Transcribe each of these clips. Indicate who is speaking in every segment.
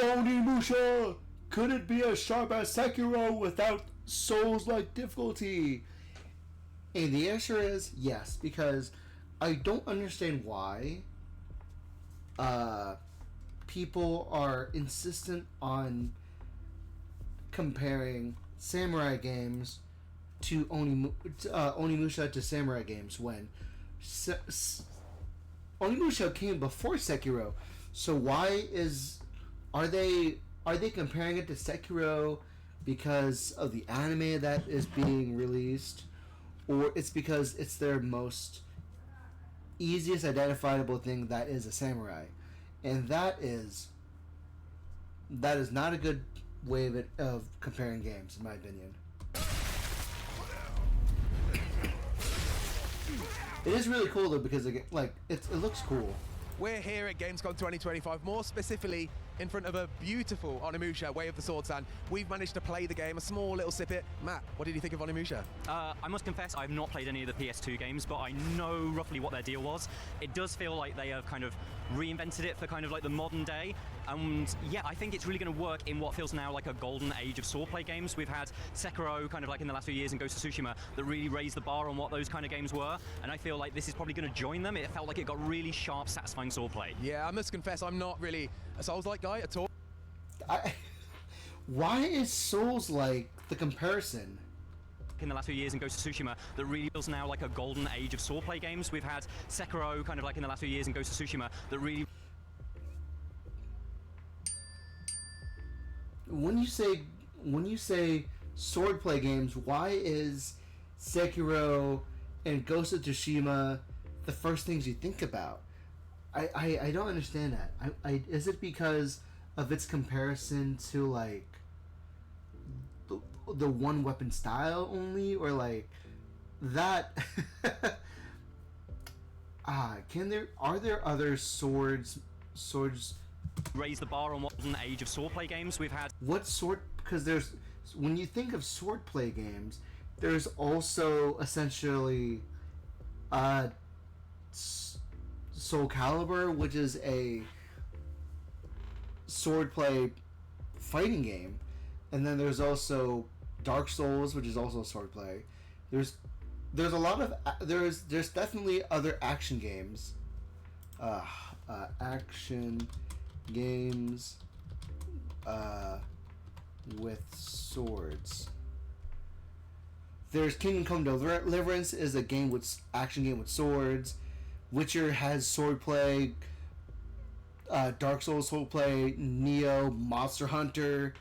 Speaker 1: Onimusha! Could it be as sharp as Sekiro without Souls-like difficulty? And the answer is yes, because I don't understand why people are insistent on comparing samurai games to Onimusha to samurai games when Onimusha came before Sekiro. So why are they comparing it to Sekiro because of the anime that is being released, or it's because it's their most easiest identifiable thing that is a samurai? And that is not a good way of comparing games, in my opinion. It is really cool though, because it looks cool.
Speaker 2: We're here at Gamescom 2025, more specifically in front of a beautiful Onimusha, Way of the Swordsman. We've managed to play the game, a small little snippet. Matt, what did you think of Onimusha?
Speaker 3: I must confess, I've not played any of the PS2 games, but I know roughly what their deal was. It does feel like they have kind of reinvented it for kind of like the modern day. And yeah, I think it's really going to work in what feels now like a golden age of swordplay games. We've had Sekiro kind of like in the last few years and Ghost of Tsushima that really raised the bar on what those kind of games were. And I feel like this is probably going to join them. It felt like it got really sharp, satisfying swordplay.
Speaker 2: Yeah, I must confess, I'm not really a Souls-like guy at all.
Speaker 1: Why is Souls-like the comparison?
Speaker 3: In the last few years and Ghost of Tsushima that really feels now like a golden age of swordplay games. We've had Sekiro kind of like in the last few years and Ghost of Tsushima that really...
Speaker 1: When you say swordplay games, why is Sekiro and Ghost of Tsushima the first things you think about? I don't understand that. Is it because of its comparison to like the one weapon style only, or like that? Are there other swords
Speaker 3: raise the bar on what golden age of swordplay games we've had?
Speaker 1: What sword? Because when you think of swordplay games, there's also essentially Soul Calibur, which is a swordplay fighting game, and then there's also Dark Souls, which is also swordplay. There's a lot of there's definitely other action games, with swords. There's Kingdom Come Deliverance is a game with action game with swords. Witcher has swordplay. Dark Souls swordplay. Neo, Monster Hunter,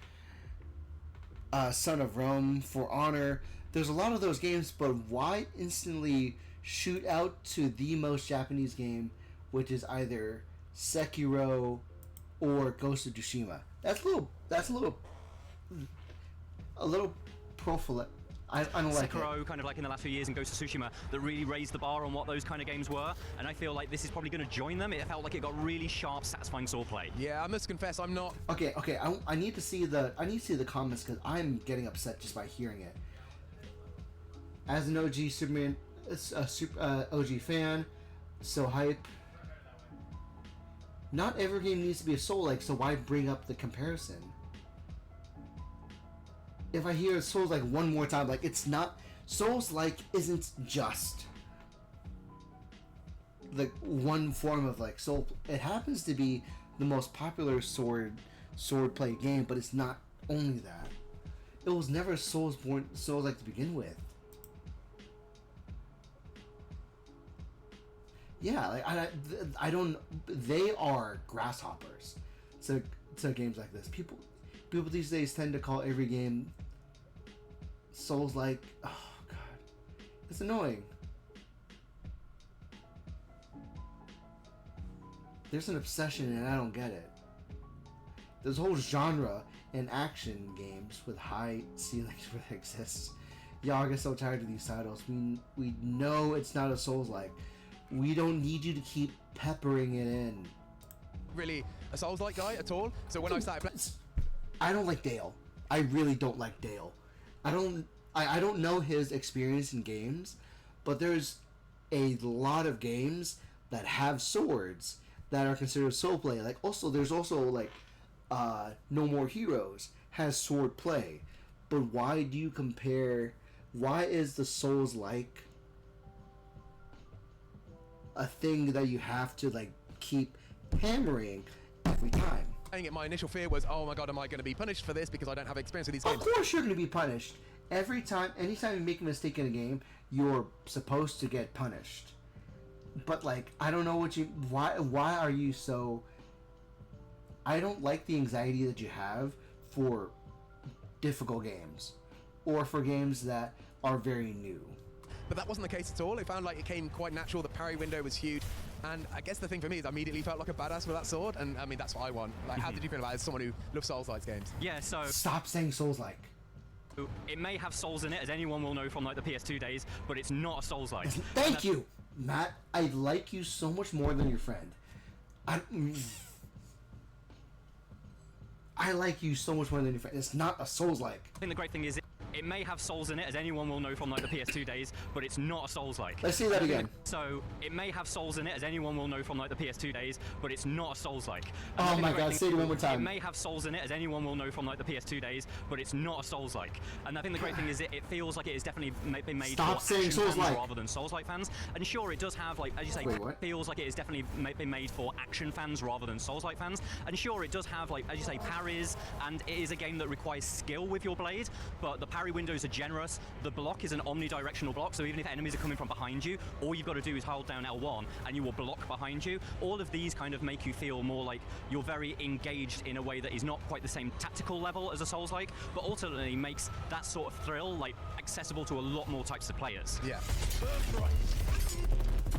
Speaker 1: Son of Rome, For Honor. There's a lot of those games, but why instantly shoot out to the most Japanese game, which is either Sekiro or Ghost of Tsushima? That's a little profile. I don't like
Speaker 3: Sekiro kind of like in the last few years and Ghost of Tsushima that really raised the bar on what those kind of games were, and I feel like this is probably going to join them. It felt like it got really sharp, satisfying swordplay.
Speaker 2: Yeah, I must confess, I'm not.
Speaker 1: Okay. I need to see the comments because I'm getting upset just by hearing it. As an OG Superman, OG fan, so hype. Not every game needs to be a Soul-like, so why bring up the comparison? If I hear Souls-like one more time, like, it's not... Souls-like isn't just like one form of like soul. It happens to be the most popular swordplay game, but it's not only that. It was never Souls-like to begin with. Yeah, like I don't. They are grasshoppers to games like this. People these days tend to call every game Souls-like. Oh god, it's annoying. There's an obsession and I don't get it. There's a whole genre in action games with high ceilings where it exists. Y'all get so tired of these titles. We know it's not a Souls-like. We don't need you to keep peppering it in.
Speaker 2: Really a Souls-like guy at all? So when I started playing...
Speaker 1: I don't like Dale. I really don't like Dale. I don't know his experience in games, but there's a lot of games that have swords that are considered soul play. Like, also, there's also, like, No More Heroes has Swordplay, but why do you compare? Why is the Souls-like a thing that you have to like keep hammering every time?
Speaker 2: My initial fear was, oh my god, am I going to be punished for this because I don't have experience with these
Speaker 1: Of
Speaker 2: games?
Speaker 1: course you're going to be punished. Anytime you make a mistake in a game, you're supposed to get punished. But like, I don't know why are you so... I don't like the anxiety that you have for difficult games, or for games that are very new.
Speaker 2: But that wasn't the case at all. It found like it came quite natural. The parry window was huge. And I guess the thing for me is I immediately felt like a badass with that sword. And I mean, that's what I want. Like, how did you feel about it as someone who loves Souls-like games?
Speaker 3: Yeah, so
Speaker 1: Stop saying Souls-like.
Speaker 3: it may have souls in it, as anyone will know from like the PS2 days, but it's not a Souls-like.
Speaker 1: Thank you, Matt. I like you so much more than your friend. I like you so much more than your friend. It's not a Souls-like.
Speaker 3: I think the great thing is it may have souls in it, as anyone will know from like the PS2 days, but it's not a Souls-like.
Speaker 1: Let's see that again.
Speaker 3: So it may have souls in it, as anyone will know from like the PS2 days, but it's not a Souls-like.
Speaker 1: Oh my god, say it one more
Speaker 3: It
Speaker 1: time.
Speaker 3: may have souls in it, as anyone will know from like the PS2 days, but it's not a Souls-like. And I think the great thing is it feels like it is definitely been made
Speaker 1: Stop
Speaker 3: for
Speaker 1: saying
Speaker 3: action fans
Speaker 1: Souls-like.
Speaker 3: rather than Souls-like fans. And sure, it does have, like, as you say,
Speaker 1: Wait, what?
Speaker 3: feels like it is definitely been made for action fans rather than Souls-like fans. And sure, it does have, like, as you say, parries, and it is a game that requires skill with your blade, but the parry windows are generous. The block is an omnidirectional block, so even if enemies are coming from behind you, all you've got to do is hold down L1 and you will block behind you. All of these kind of make you feel more like you're very engaged in a way that is not quite the same tactical level as a Souls-like, but ultimately makes that sort of thrill like accessible to a lot more types of players.
Speaker 2: Yeah.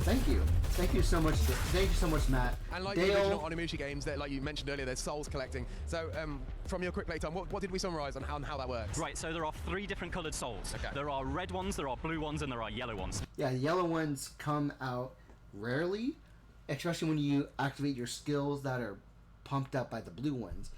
Speaker 1: Thank you. Thank you so much. Thank you so much, Matt.
Speaker 2: And like the original Onimusha games that, like you mentioned earlier, there's souls collecting. So from your quick play time, what did we summarize on how that works?
Speaker 3: Right, so there are 3 different coloured souls.
Speaker 2: Okay.
Speaker 3: There are red ones, there are blue ones, and there are yellow ones.
Speaker 1: Yeah, the yellow ones come out rarely, especially when you activate your skills that are pumped up by the blue ones.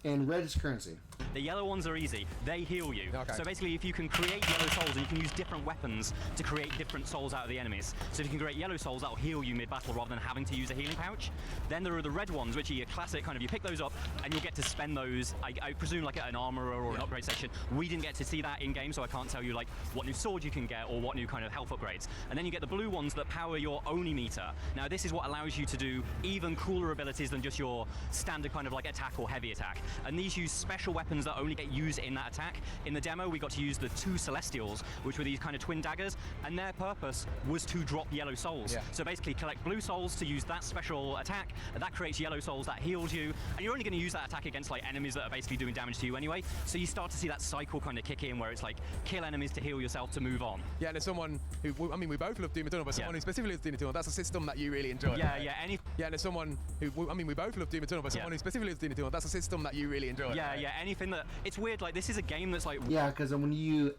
Speaker 1: And red is currency.
Speaker 3: The yellow ones are easy. They heal you.
Speaker 2: Okay.
Speaker 3: So basically, if you can create yellow souls, and you can use different weapons to create different souls out of the enemies. So if you can create yellow souls, that'll heal you mid-battle rather than having to use a healing pouch. Then there are the red ones, which are your classic kind of, you pick those up, and you'll get to spend those, I presume, like at an armorer or an upgrade section. We didn't get to see that in-game, so I can't tell you like what new sword you can get or what new kind of health upgrades. And then you get the blue ones that power your Oni meter. Now this is what allows you to do even cooler abilities than just your standard kind of like attack or heavy attack. And these use special weapons that only get used in that attack. In the demo, we got to use the 2 Celestials, which were these kind of twin daggers, and their purpose was to drop yellow souls.
Speaker 2: Yeah.
Speaker 3: So basically collect blue souls to use that special attack, and that creates yellow souls that heals you, and you're only going to use that attack against like enemies that are basically doing damage to you anyway. So you start to see that cycle kind of kick in where it's like kill enemies to heal yourself to move on.
Speaker 2: Yeah, and as someone who, I mean, we both love Doom Eternal, but someone who specifically loves Doom Eternal, that's a system that you really enjoy.
Speaker 3: Yeah,
Speaker 2: Yeah, and as someone who, I mean, we both love Doom Eternal, but someone who specifically loves Doom Eternal, that's a system that you really enjoy.
Speaker 3: Yeah, anything that, it's weird, like this is a game that's like...
Speaker 1: Yeah, because when you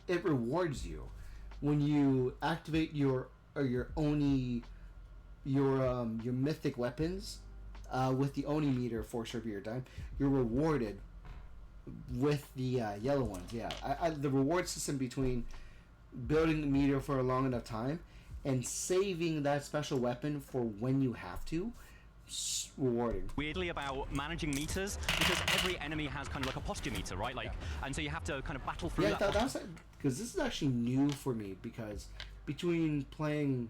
Speaker 1: it rewards you. When you activate your Oni, your mythic weapons, with the Oni meter for a short period of time, you're rewarded with the yellow ones. Yeah, the reward system between building the meter for a long enough time and saving that special weapon for when you have to. Rewarding.
Speaker 3: Weirdly about managing meters, because every enemy has kind of like a posture meter, right? Like, and so you have to kind of battle through
Speaker 1: Yeah,
Speaker 3: that.
Speaker 1: that's because this is actually new for me, because between playing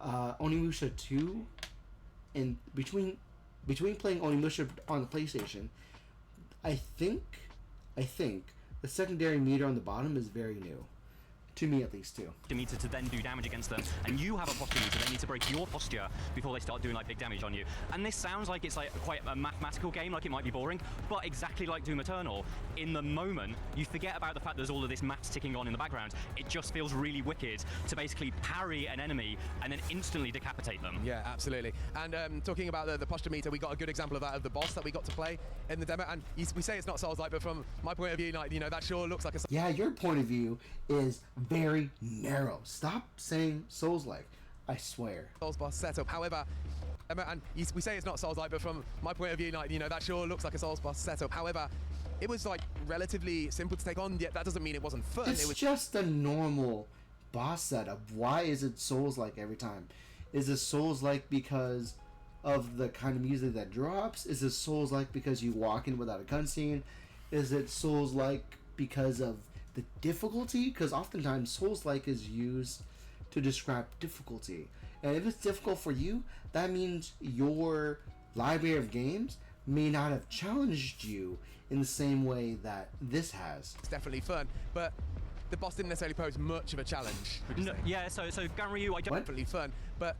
Speaker 1: Onimusha 2 and between playing Onimusha on the PlayStation, I think the secondary meter on the bottom is very new. To me, at least, too.
Speaker 3: Meter to then do damage against them, and you have a posture meter. They need to break your posture before they start doing like big damage on you. And this sounds like it's like quite a mathematical game, like it might be boring, but exactly like Doom Eternal, in the moment you forget about the fact there's all of this maths ticking on in the background. It just feels really wicked to basically parry an enemy and then instantly decapitate them.
Speaker 2: Yeah, absolutely. And talking about the posture meter, we got a good example of that of the boss that we got to play in the demo. And we say it's not Souls-like, but from my point of view, like, you know, that sure looks like a...
Speaker 1: Yeah, your point of view is very narrow. Stop saying Souls-like. I swear.
Speaker 2: Souls boss setup. However, and we say it's not Souls-like, but from my point of view, like, you know, that sure looks like a Souls boss setup. However, it was like relatively simple to take on. Yet that doesn't mean it wasn't fun.
Speaker 1: It's just a normal boss setup. Why is it Souls-like every time? Is it Souls-like because of the kind of music that drops? Is it Souls-like because you walk in without a cutscene? Is it Souls-like because of the difficulty? Because oftentimes Souls-like is used to describe difficulty. And if it's difficult for you, that means your library of games may not have challenged you in the same way that this has.
Speaker 2: It's definitely fun, but the boss didn't necessarily pose much of a challenge.
Speaker 3: No, yeah, so Ganryu, I don't...
Speaker 2: Definitely fun, but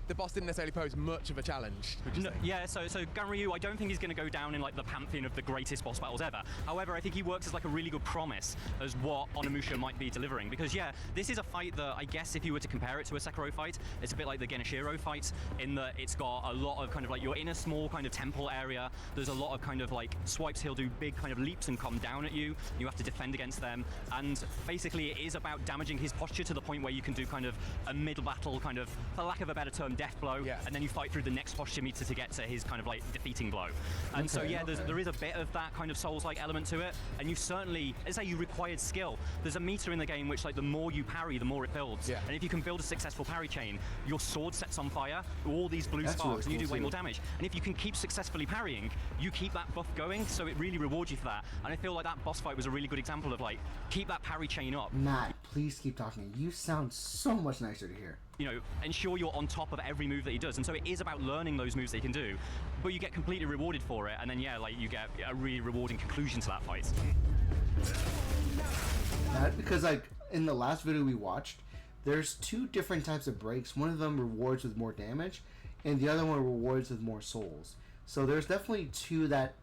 Speaker 2: the boss didn't necessarily pose much of a challenge.
Speaker 3: No, yeah, so Ganryu, I don't think he's going to go down in like the pantheon of the greatest boss battles ever. However, I think he works as like a really good promise as what Onimusha might be delivering. Because yeah, this is a fight that I guess if you were to compare it to a Sekiro fight, it's a bit like the Genichiro fight in that it's got a lot of kind of like, you're in a small kind of temple area. There's a lot of kind of like swipes. He'll do big kind of leaps and come down at you. You have to defend against them. And basically it is about damaging his posture to the point where you can do kind of a middle battle kind of, for lack of a better term, death blow, and then you fight through the next posture meter to get to his kind of like defeating blow. And so yeah, there is a bit of that kind of Souls-like element to it, and you certainly, let's say you required skill. There's a meter in the game which like the more you parry, the more it builds. And if you can build a successful parry chain, your sword sets on fire, all these blue sparks, and you do way more damage. And if you can keep successfully parrying, you keep that buff going, so it really rewards you for that. And I feel like that boss fight was a really good example of like, keep that parry chain up.
Speaker 1: Matt, please keep talking. You sound so much nicer to hear.
Speaker 3: You know, ensure you're on top of every move that he does, and so it is about learning those moves that he can do, but you get completely rewarded for it, and then yeah, like you get a really rewarding conclusion to that fight.
Speaker 1: Because like in the last video we watched, there's two different types of breaks. One of them rewards with more damage, and the other one rewards with more souls. So there's definitely two that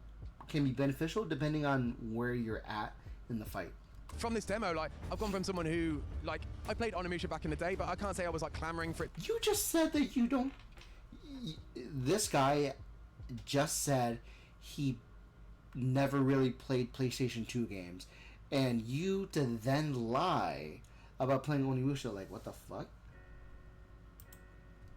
Speaker 1: can be beneficial depending on where you're at in the fight.
Speaker 2: From this demo, like, I've gone from someone who, like, I played Onimusha back in the day, but I can't say I was, like, clamoring for it.
Speaker 1: You just said that you don't... This guy just said he never really played PlayStation 2 games. And you to then lie about playing Onimusha, like, what the fuck?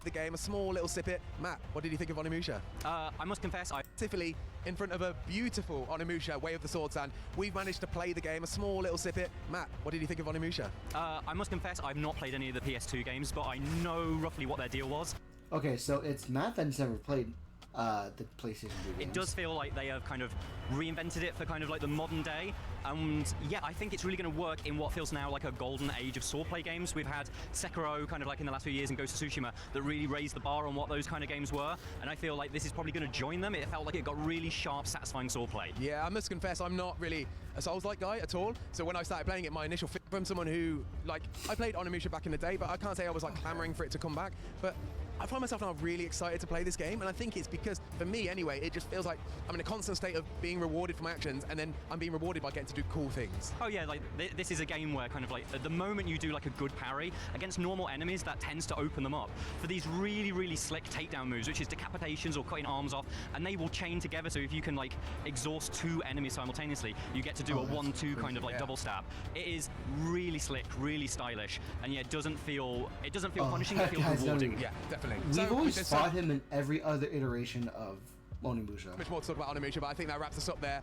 Speaker 2: The game, a small little snippet. Matt, what did you think of Onimusha?
Speaker 3: I must confess,
Speaker 2: Specifically, in front of a beautiful Onimusha, Way of the Sword stand, we've managed to play the game, a small little snippet. Matt, what did you think of Onimusha?
Speaker 3: I must confess, I've not played any of the PS2 games, but I know roughly what their deal was.
Speaker 1: Okay, so it's Matt that's never played the PlayStation 2 games.
Speaker 3: It does feel like they have kind of reinvented it for kind of like the modern day, and yeah, I think it's really going to work in what feels now like a golden age of swordplay games. We've had Sekiro kind of like in the last few years and Ghost of Tsushima that really raised the bar on what those kind of games were, and I feel like this is probably going to join them. It felt like it got really sharp, satisfying swordplay.
Speaker 2: Yeah, I must confess, I'm not really a Souls-like guy at all, so when I started playing it, my initial from someone who, like, I played Onimusha back in the day, but I can't say I was like clamoring for it to come back, but I find myself now really excited to play this game, and I think it's because, for me anyway, it just feels like I'm in a constant state of being rewarded for my actions, and then I'm being rewarded by getting to do cool things.
Speaker 3: Oh yeah, like this is a game where kind of like at the moment you do like a good parry against normal enemies, that tends to open them up for these really, really slick takedown moves, which is decapitations or cutting arms off, and they will chain together. So if you can like exhaust two enemies simultaneously, you get to do a 1-2 kind of like double stab. It is really slick, really stylish, and yeah, it doesn't feel punishing. It feels rewarding.
Speaker 2: Yeah, definitely.
Speaker 1: We've always fought him in every other iteration of Onimusha.
Speaker 2: Much more to talk about Onimusha, but I think that wraps us up there.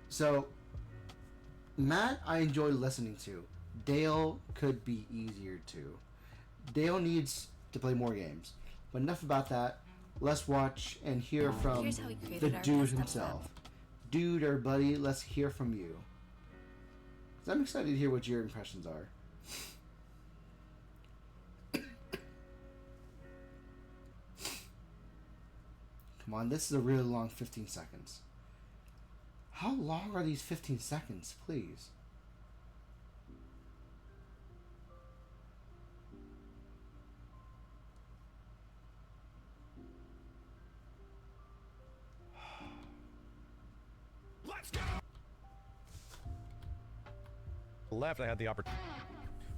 Speaker 1: So, Matt, I enjoy listening to. Dale could be easier to. Dale needs to play more games. But enough about that. Let's watch and hear from the dude himself. Dude or buddy, let's hear from you. 'Cause I'm excited to hear what your impressions are. Come on, this is a really long 15 seconds. How long are these 15 seconds, please?
Speaker 4: Let's go! Left, I had the opportunity.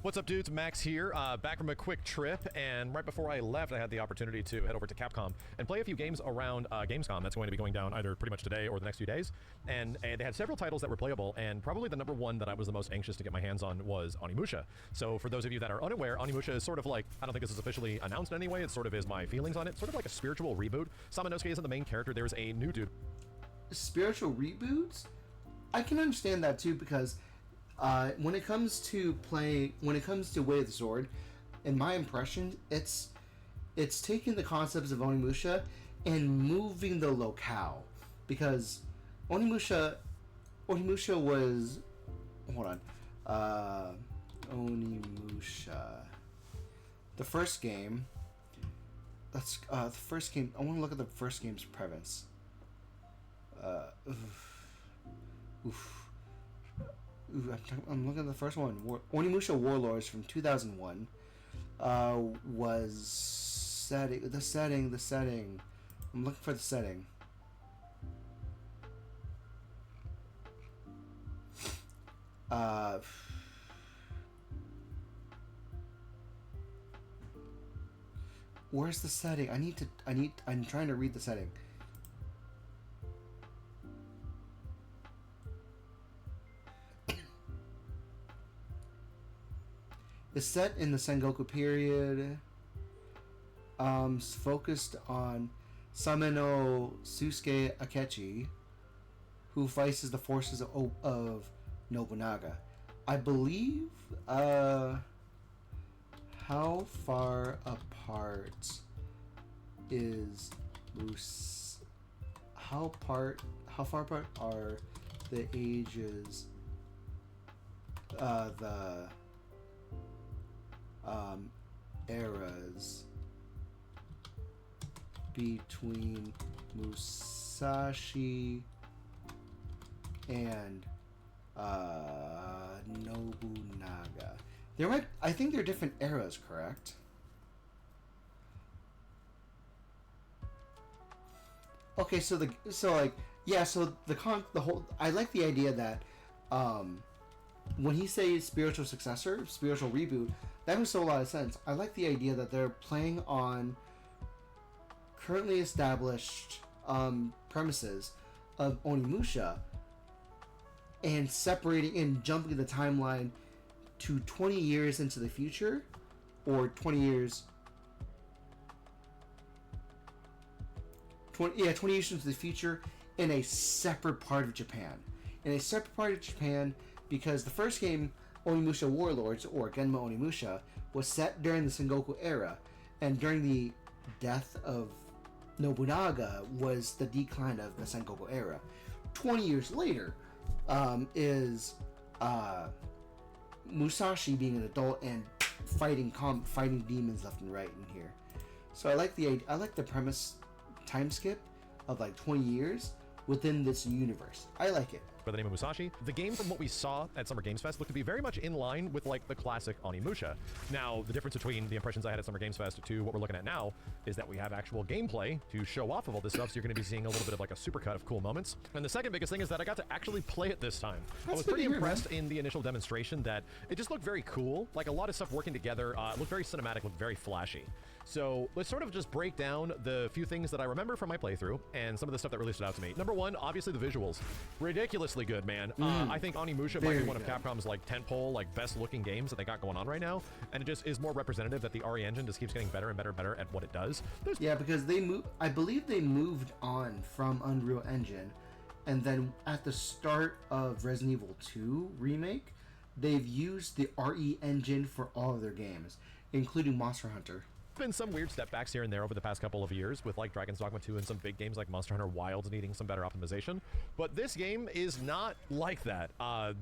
Speaker 4: What's up, dudes? Max here, back from a quick trip, and right before I left, I had the opportunity to head over to Capcom and play a few games around Gamescom. That's going to be going down either pretty much today or the next few days, and they had several titles that were playable, and probably the number one that I was the most anxious to get my hands on was Onimusha. So for those of you that are unaware, Onimusha is sort of like, I don't think this is officially announced anyway, it sort of is my feelings on it, sort of like a spiritual reboot. Samanosuke isn't the main character, there's a new dude.
Speaker 1: Spiritual reboots? I can understand that too, because when it comes to Way of the Sword, in my impression, it's it's taking the concepts of Onimusha and moving the locale, because Onimusha was, hold on, Onimusha, the first game. Let's the first game. I want to look at the first game's premise. I'm looking at the first one. Onimusha Warlords from 2001 was the setting. I'm looking for the setting. Where's the setting? I'm trying to read the setting. It's set in the Sengoku period. Focused on Sameno Susuke Akechi, who faces the forces of Nobunaga. I believe. How far apart is How far apart are the ages? The eras between Musashi and Nobunaga. I think they're different eras, correct? Okay, the whole, I like the idea that when he says spiritual successor, spiritual reboot, that makes a lot of sense. I like the idea that they're playing on currently established premises of Onimusha and separating and jumping the timeline to 20 years into the future, or 20 years 20 years into the future in a separate part of Japan. Because the first game, Onimusha Warlords, or Genma Onimusha, was set during the Sengoku era, and during the death of Nobunaga was the decline of the Sengoku era. 20 years later is Musashi being an adult and fighting demons left and right in here. So I like the premise time skip of like 20 years within this universe. I like it.
Speaker 4: By the name of Musashi. The game, from what we saw at Summer Games Fest, looked to be very much in line with like the classic Onimusha. Now, the difference between the impressions I had at Summer Games Fest to what we're looking at now is that we have actual gameplay to show off of all this stuff, so you're going to be seeing a little bit of like a supercut of cool moments. And the second biggest thing is that I got to actually play it this time. I was pretty impressed in the initial demonstration that it just looked very cool, like a lot of stuff working together. It looked very cinematic, looked very flashy. So let's sort of just break down the few things that I remember from my playthrough and some of the stuff that really stood out to me. Number one, obviously the visuals. Ridiculously good, man. I think Onimusha might be one of Capcom's like tentpole, like best looking games that they got going on right now. And it just is more representative that the RE engine just keeps getting better and better and better at what it does.
Speaker 1: Yeah, because I believe they moved on from Unreal Engine, and then at the start of Resident Evil 2 remake, they've used the RE engine for all of their games, including Monster Hunter.
Speaker 4: Been some weird step backs here and there over the past couple of years with like Dragon's Dogma 2 and some big games like Monster Hunter Wilds needing some better optimization, but this game is not like that.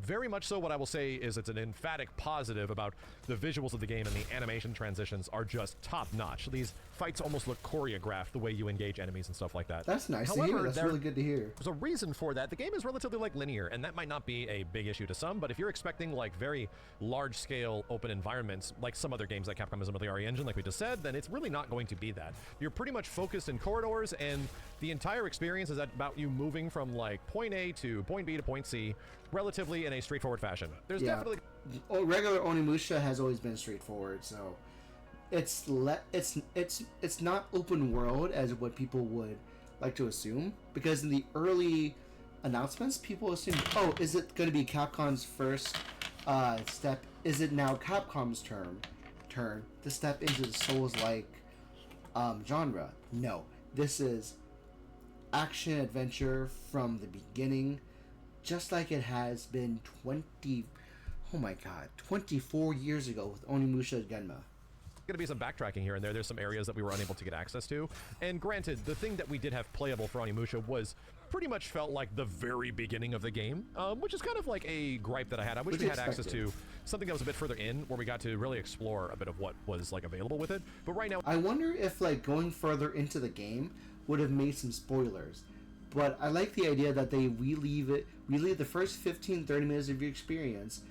Speaker 4: Very much so. What I will say is it's an emphatic positive about the visuals of the game, and the animation transitions are just top notch. These fights almost look choreographed, the way you engage enemies and stuff like that.
Speaker 1: That's nice to hear. That's really good to hear.
Speaker 4: There's a reason for that. The game is relatively like linear, and that might not be a big issue to some, but if you're expecting like very large scale open environments like some other games that Capcom has with the RE engine, like we just said, then it's really not going to be that. You're pretty much focused in corridors, and the entire experience is about you moving from like point A to point B to point C relatively in a straightforward fashion. There's definitely
Speaker 1: regular Onimusha has always been straightforward, so it's not open world as what people would like to assume, because in the early announcements people assumed, oh, is it going to be Capcom's first step? Is it now Capcom's turn to step into the Souls-like genre? No, this is action adventure from the beginning, just like it has been 24 years ago with Onimusha Genma.
Speaker 4: going to be some backtracking here and there. There's some areas that we were unable to get access to. And granted, the thing that we did have playable for Onimusha was pretty much felt like the very beginning of the game, which is kind of like a gripe that I had. I wish we had access to something that was a bit further in, where we got to really explore a bit of what was like available with it. But right now,
Speaker 1: I wonder if like going further into the game would have made some spoilers. But I like the idea that we leave the first 15-30 minutes of your experience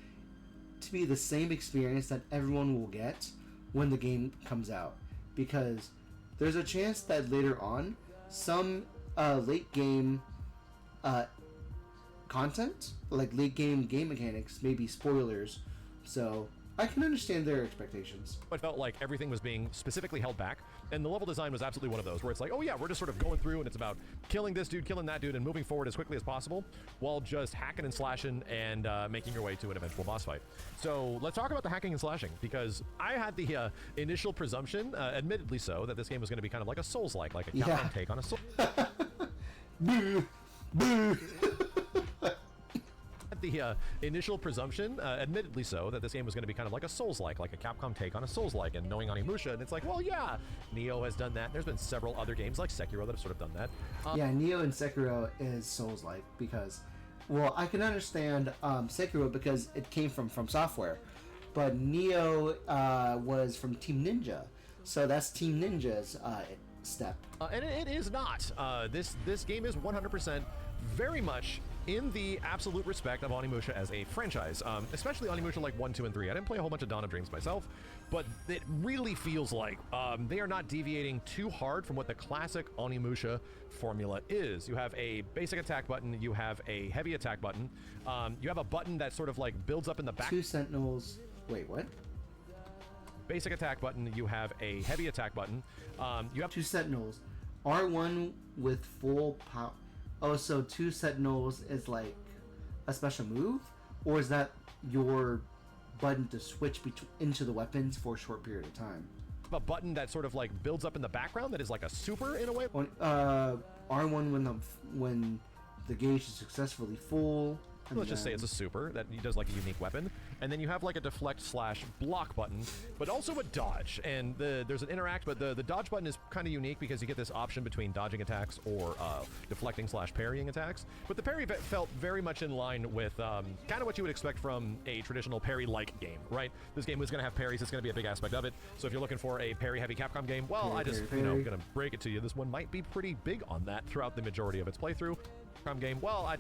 Speaker 1: to be the same experience that everyone will get when the game comes out, because there's a chance that later on some late game content, like late game mechanics, may be spoilers, so I can understand their expectations.
Speaker 4: I felt like everything was being specifically held back, and the level design was absolutely one of those where it's like, oh yeah, we're just sort of going through and it's about killing this dude, killing that dude, and moving forward as quickly as possible while just hacking and slashing and making your way to an eventual boss fight. So let's talk about the hacking and slashing, because I had the initial presumption, admittedly so, that this game was going to be kind of like a Soulslike, like a Capcom take on a Soul.
Speaker 1: Boo! Boo!
Speaker 4: The initial presumption, admittedly so, that this game was going to be kind of like a Soulslike, like a Capcom take on a Soulslike, and knowing Onimusha, and it's like, well, yeah, Nioh has done that. There's been several other games like Sekiro that have sort of done that.
Speaker 1: Yeah, Nioh and Sekiro is Souls-like because, well, I can understand Sekiro because it came from Software, but Nioh was from Team Ninja, so that's Team Ninja's step.
Speaker 4: And it is not. This game is 100% very much in the absolute respect of Onimusha as a franchise, especially Onimusha like 1, 2, and 3. I didn't play a whole bunch of Dawn of Dreams myself, but it really feels like they are not deviating too hard from what the classic Onimusha formula is. You have a basic attack button, you have a heavy attack button, you have a button that sort of like builds up in the back.
Speaker 1: 2 sentinels. Wait, what?
Speaker 4: Basic attack button, you have a heavy attack button, you have
Speaker 1: 2 sentinels. R1 with full power. Oh, so 2 sentinels is like a special move? Or is that your button to switch into the weapons for a short period of time?
Speaker 4: a button that sort of like builds up in the background that is like a super in a way.
Speaker 1: R1 when the gauge is successfully full.
Speaker 4: Let's just say it's a super that does like a unique weapon, and then you have like a deflect slash block button, but also a dodge. And there's an interact, but the dodge button is kind of unique because you get this option between dodging attacks or deflecting slash parrying attacks. But the parry felt very much in line with kind of what you would expect from a traditional parry-like game, right? This game was going to have parries. It's going to be a big aspect of it. So if you're looking for a parry-heavy Capcom game, well, going to break it to you. This one might be pretty big on that throughout the majority of its playthrough. Capcom game, well,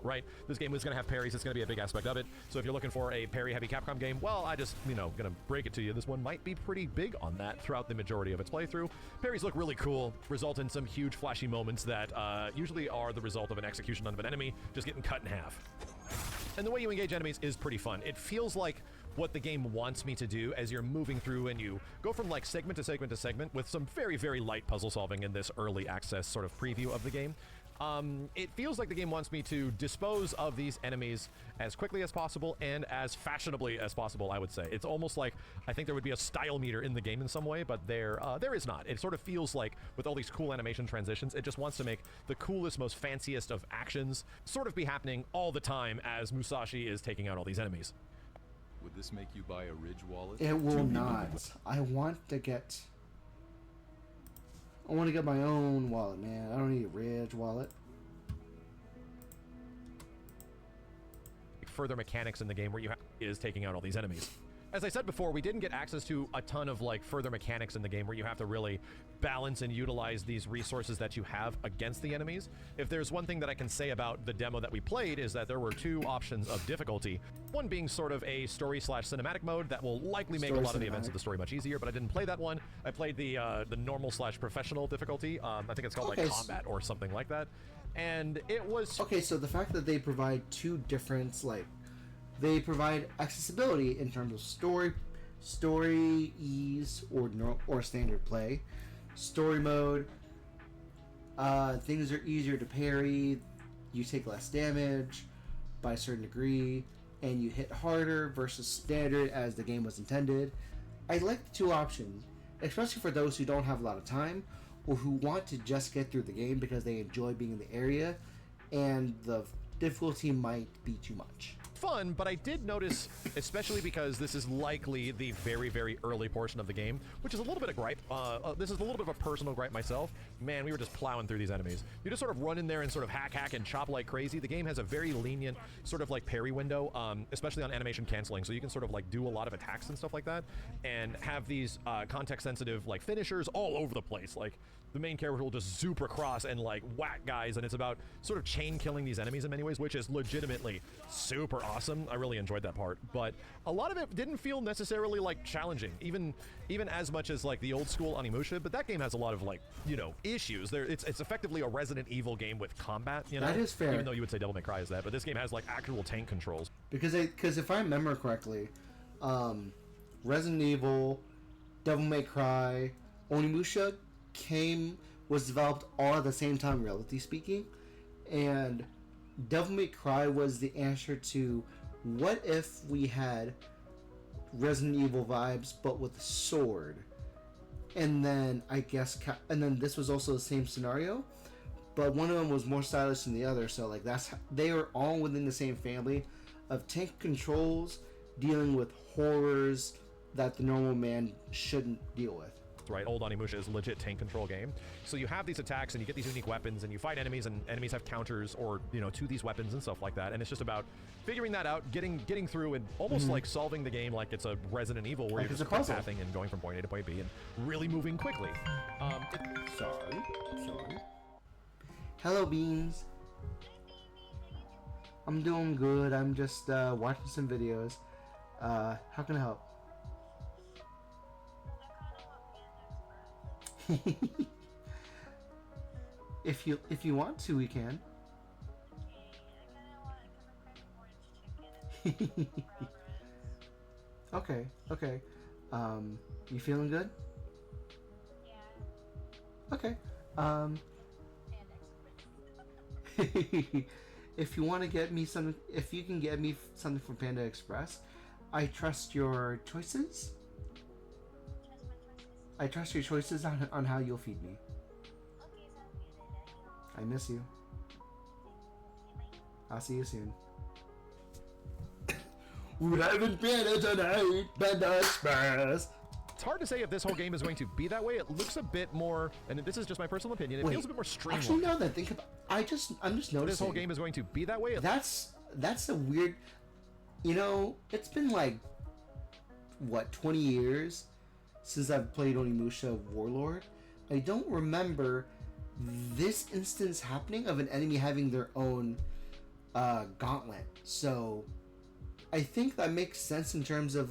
Speaker 4: right? This game is going to have parries. It's going to be a big aspect of it. So if you're looking for a parry-heavy Capcom game, well, going to break it to you. This one might be pretty big on that throughout the majority of its playthrough. Parries look really cool, result in some huge flashy moments that usually are the result of an execution of an enemy just getting cut in half. And the way you engage enemies is pretty fun. It feels like what the game wants me to do as you're moving through, and you go from like segment to segment to segment with some very, very light puzzle solving in this early access sort of preview of the game. It feels like the game wants me to dispose of these enemies as quickly as possible and as fashionably as possible, I would say. It's almost like I think there would be a style meter in the game in some way, but there is not. It sort of feels like with all these cool animation transitions, it just wants to make the coolest, most fanciest of actions sort of be happening all the time as Musashi is taking out all these enemies.
Speaker 5: Would this make you buy a Ridge wallet?
Speaker 1: It will not. I want to get my own wallet, man. I don't need a Ridge wallet.
Speaker 4: Further mechanics in the game where you is taking out all these enemies. As I said before, we didn't get access to a ton of like further mechanics in the game where you have to really balance and utilize these resources that you have against the enemies. If there's one thing that I can say about the demo that we played is that there were two options of difficulty. One being sort of a story slash cinematic mode that will likely make a lot of the events of the story much easier, but I didn't play that one. I played the normal slash professional difficulty. I think it's called like combat or something like that. And it was...
Speaker 1: Okay, so the fact that they provide two different, they provide accessibility in terms of story ease, or standard play. Story mode, things are easier to parry, you take less damage by a certain degree, and you hit harder versus standard as the game was intended. I like the two options, especially for those who don't have a lot of time or who want to just get through the game because they enjoy being in the area and the difficulty might be too much.
Speaker 4: fun, but I did notice, especially because this is likely the very, very early portion of the game, which is a little bit of gripe. This is a little bit of a personal gripe myself. Man, we were just plowing through these enemies. You just sort of run in there and sort of hack, and chop like crazy. The game has a very lenient sort of like parry window, especially on animation canceling, so you can sort of like do a lot of attacks and stuff like that, and have these context-sensitive like finishers all over the place. Like, the main character will just zoop across and like whack guys, and it's about sort of chain killing these enemies in many ways, which is legitimately super awesome. I really enjoyed that part, but a lot of it didn't feel necessarily like challenging, even as much as like the old school Onimusha. But that game has a lot of like, you know, issues. It's effectively a Resident Evil game with combat. You know,
Speaker 1: that is fair.
Speaker 4: Even though you would say Devil May Cry is that, but this game has like actual tank controls.
Speaker 1: Because if I remember correctly, Resident Evil, Devil May Cry, Onimusha was developed all at the same time, relatively speaking, and Devil May Cry was the answer to what if we had Resident Evil vibes but with a sword, and then this was also the same scenario, but one of them was more stylish than the other. So like they are all within the same family of tank controls dealing with horrors that the normal man shouldn't deal with.
Speaker 4: Right, old Onimusha is a legit tank control game. So you have these attacks and you get these unique weapons and you fight enemies, and enemies have counters or, you know, to these weapons and stuff like that. And it's just about figuring that out, getting through, and almost like solving the game like it's a Resident Evil where you're just pathing and going from point A to point B and really moving quickly.
Speaker 1: Sorry. Hello, Beans. I'm doing good. I'm just watching some videos. How can I help? If you want to, we can. Okay. You feeling good? Okay. If you want to get me some, if you can get me something from Panda Express, I trust your choices. I trust your choices on how you'll feed me. I miss you. I'll see you soon. We're having Panda tonight, Panda Express.
Speaker 4: It's hard to say if this whole game is going to be that way. It looks a bit more, and this is just my personal opinion, it feels a bit more streamlined.
Speaker 1: Actually, now that I think about, I'm just noticing.
Speaker 4: This whole game is going to be that way.
Speaker 1: That's a weird. You know, it's been like what, 20 years since I've played Onimusha Warlord. I don't remember this instance happening of an enemy having their own gauntlet. So I think that makes sense in terms of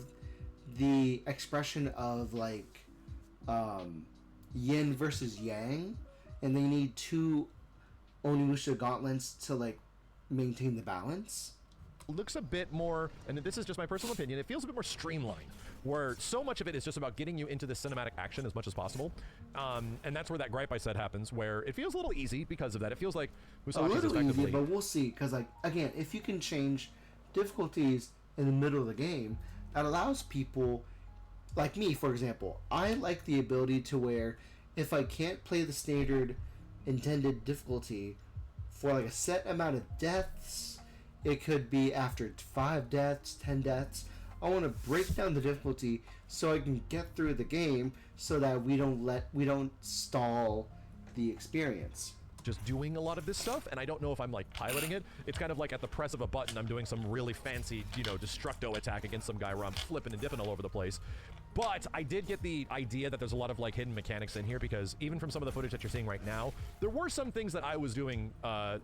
Speaker 1: the expression of like yin versus yang, and they need two Onimusha gauntlets to like maintain the balance.
Speaker 4: Looks a bit more, and this is just my personal opinion, it feels a bit more streamlined, where so much of it is just about getting you into the cinematic action as much as possible, and that's where that gripe I said happens, where it feels a little easy because of that. It feels like Musashi's effectively...
Speaker 1: easy, but we'll see, because like again, if you can change difficulties in the middle of the game, that allows people like me, for example. I like the ability to where if I can't play the standard intended difficulty for like a set amount of deaths, it could be after 5 deaths, 10 deaths, I want to break down the difficulty so I can get through the game so that we don't stall the experience.
Speaker 4: Just doing a lot of this stuff, and I don't know if I'm like piloting it. It's kind of like at the press of a button, I'm doing some really fancy, you know, destructo attack against some guy where I'm flipping and dipping all over the place. But I did get the idea that there's a lot of like hidden mechanics in here, because even from some of the footage that you're seeing right now, there were some things that I was doing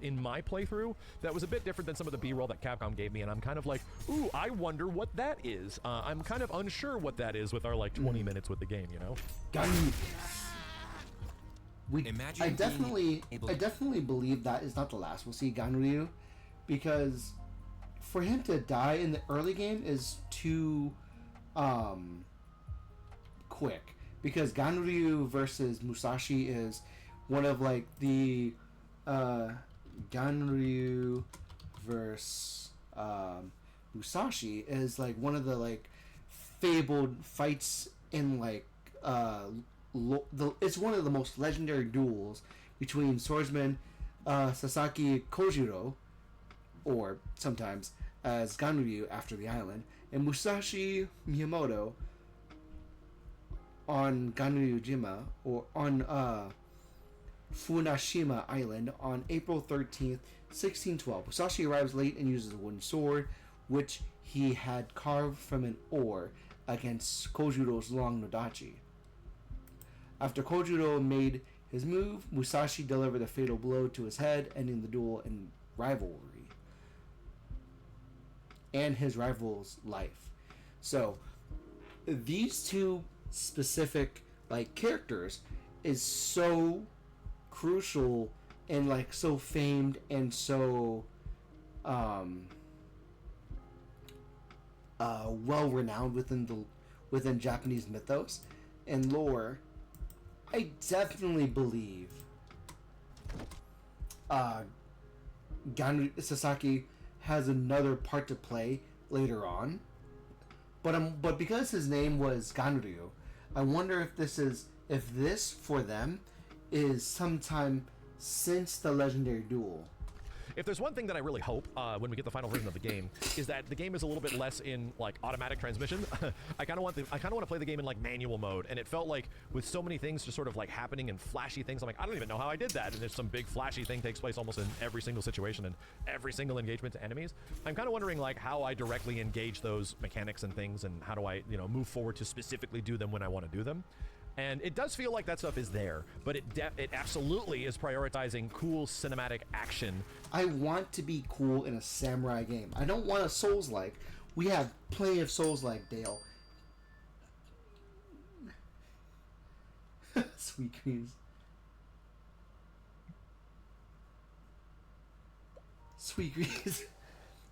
Speaker 4: in my playthrough that was a bit different than some of the B-roll that Capcom gave me, and I'm kind of like, ooh, I wonder what that is. I'm kind of unsure what that is with our like 20 minutes with the game, you know?
Speaker 1: I definitely believe that is not the last we'll see Ganryu, because for him to die in the early game is too quick, because Ganryu versus Musashi is one of like the Ganryu versus Musashi is like one of the like fabled fights in like it's one of the most legendary duels between swordsman Sasaki Kojiro, or sometimes as Ganryu after the island, and Musashi Miyamoto on Ganryujima, or on Funashima Island on April 13th, 1612. Musashi arrives late and uses a wooden sword, which he had carved from an oar, against Kojuro's long Nodachi. After Kojuro made his move, Musashi delivered a fatal blow to his head, ending the duel in rivalry and his rival's life. So, these two specific characters is so crucial and so famed and so well renowned within Japanese mythos and lore. I definitely believe Sasaki has another part to play later on, but because his name was Ganryu, I wonder if this for them is sometime since the legendary duel.
Speaker 4: If there's one thing that I really hope when we get the final version of the game is that the game is a little bit less in automatic transmission. I kind of want to play the game in manual mode, and it felt like with so many things just sort of happening and flashy things, I'm like, I don't even know how I did that. And there's some big flashy thing takes place almost in every single situation and every single engagement to enemies. I'm kind of wondering how I directly engage those mechanics and things, and how do I move forward to specifically do them when I want to do them. And it does feel like that stuff is there, but it absolutely is prioritizing cool cinematic action.
Speaker 1: I want to be cool in a samurai game. I don't want a Souls-like. We have plenty of Souls-like, Dale. Sweet creams. Sweet creams.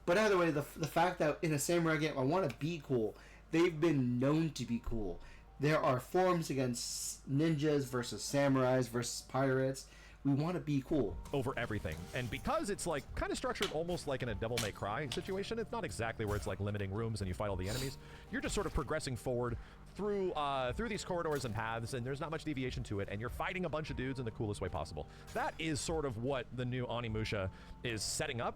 Speaker 1: But either way, the fact that in a samurai game, I want to be cool. They've been known to be cool. There are forums against ninjas versus samurais versus pirates. We want to be cool.
Speaker 4: Over everything. And because it's kind of structured almost like in a Devil May Cry situation, it's not exactly where it's limiting rooms and you fight all the enemies. You're just sort of progressing forward through these corridors and paths, and there's not much deviation to it, and you're fighting a bunch of dudes in the coolest way possible. That is sort of what the new Onimusha is setting up.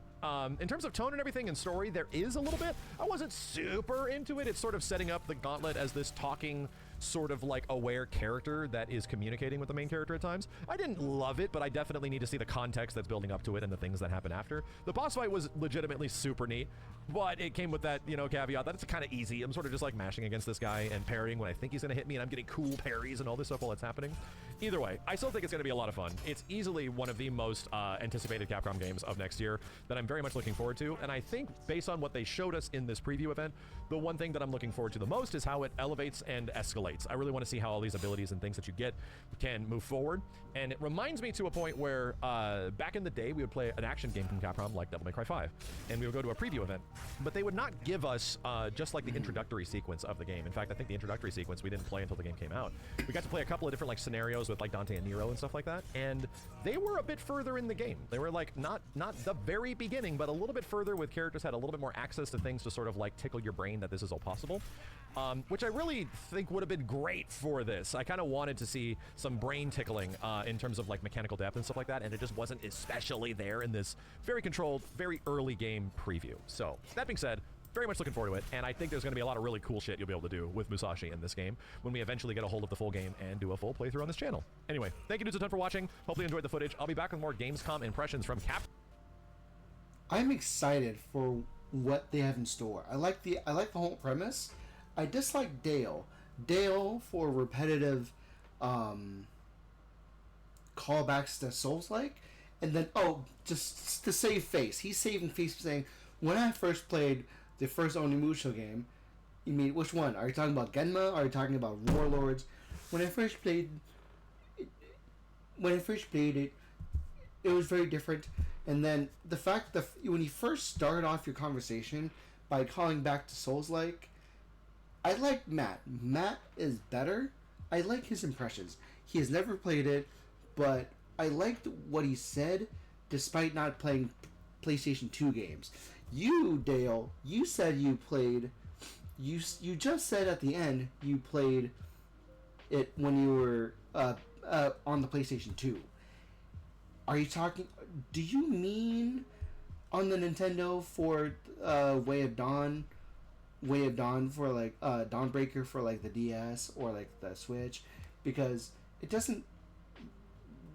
Speaker 4: In terms of tone and everything and story, there is a little bit. I wasn't super into it. It's sort of setting up the Gauntlet as this talking, sort of aware character that is communicating with the main character at times. I didn't love it, but I definitely need to see the context that's building up to it and the things that happen after. The boss fight was legitimately super neat, but it came with that, caveat that it's kind of easy. I'm sort of just mashing against this guy and parrying when I think he's going to hit me, and I'm getting cool parries and all this stuff while it's happening. Either way, I still think it's going to be a lot of fun. It's easily one of the most anticipated Capcom games of next year that I'm very much looking forward to, and I think based on what they showed us in this preview event, the one thing that I'm looking forward to the most is how it elevates and escalates. I really want to see how all these abilities and things that you get can move forward, and it reminds me to a point where back in the day we would play an action game from Capcom like Devil May Cry 5, and we would go to a preview event, but they would not give us just the introductory sequence of the game. In fact, I think the introductory sequence we didn't play until the game came out. We got to play a couple of different scenarios with Dante and Nero and stuff like that, and they were a bit further in the game. They were not the very beginning, but a little bit further, with characters had a little bit more access to things to sort of tickle your brain that this is all possible, which I really think would have been great for this. I kind of wanted to see some brain tickling in terms of mechanical depth and stuff like that, and it just wasn't especially there in this very controlled, very early game preview. So that being said, very much looking forward to it, and I think there's going to be a lot of really cool shit you'll be able to do with Musashi in this game when we eventually get a hold of the full game and do a full playthrough on this channel. Anyway, thank you dudes a ton for watching. Hopefully you enjoyed the footage. I'll be back with more Gamescom impressions from Cap.
Speaker 1: I'm excited for what they have in store. I like the whole premise. I dislike Dale. Dale for repetitive callbacks to Souls-like, and then just to save face. He's saving face, saying, when I first played the first Onimusha game, you mean which one? Are you talking about Genma? Are you talking about Warlords? When I first played it, it was very different. And then the fact that when you first start off your conversation by calling back to Souls-like, I like Matt. Matt is better. I like his impressions. He has never played it, but I liked what he said, despite not playing PlayStation 2 games. You, Dale, you said you played. You just said at the end you played it when you were on the PlayStation 2. Are you talking? Do you mean on the Nintendo for Way of Dawn for like Dawnbreaker for like the DS or like the Switch, because it doesn't.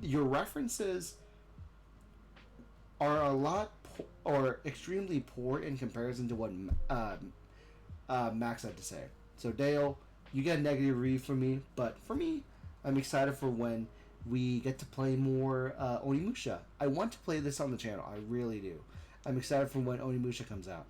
Speaker 1: Your references are a lot or extremely poor in comparison to what Max had to say. So Dale, you get a negative review from me, but for me, I'm excited for when we get to play more Onimusha. I want to play this on the channel. I really do. I'm excited for when Onimusha comes out.